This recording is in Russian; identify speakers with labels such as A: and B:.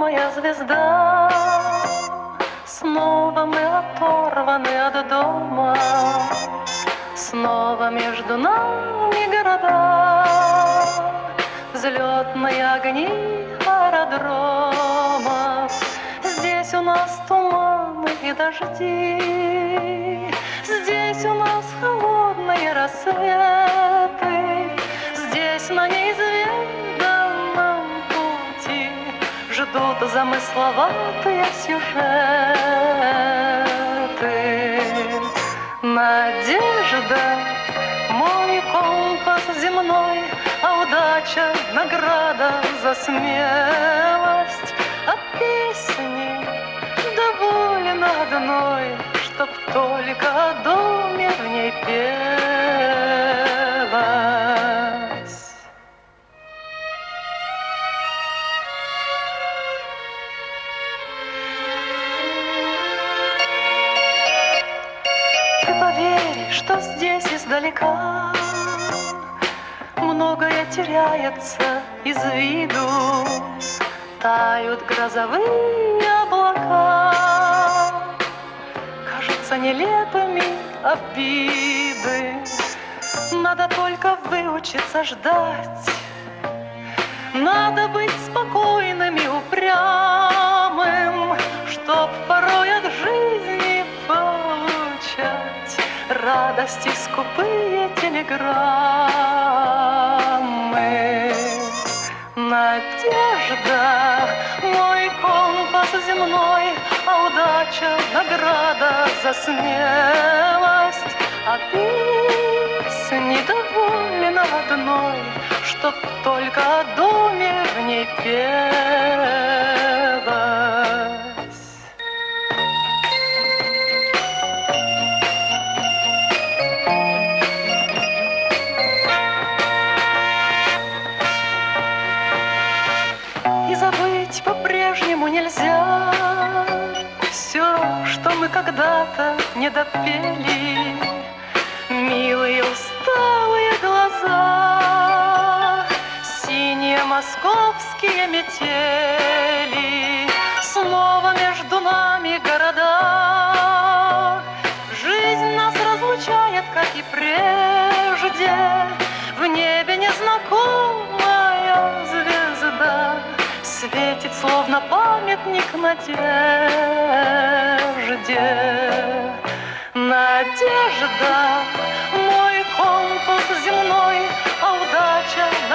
A: моя звезда. Снова мы оторваны от дома, снова между нами города, взлетные огни аэродрома. Здесь у нас туманы и дожди, здесь у нас холодные рассветы, здесь на неизведанном пути ждут замысловатые сюжеты. Надежда — мой компас земной, а удача — награда за смелость. А песни довольно одной, чтоб только о доме в ней пелось. Ты поверь, что здесь издалека многое теряется из виду, тают грозовые облака, кажутся нелепыми обиды. Надо только выучиться ждать, надо быть спокойным и упрямым, чтоб порой от жизни получать радости скупые телеграммы. Надежда — мой компас земной, а удача — награда за смелость. А песни довольно одной, чтоб только о доме в ней пелось. И забыть по-прежнему нельзя все, что мы когда-то не допели. Милые усталые глаза, синие московские метели, снова между нами города. Жизнь нас разлучает, как и прежде, в небе незнакомая звезда светит, словно памятник надежде. Надежда — мой компас земной, а удача —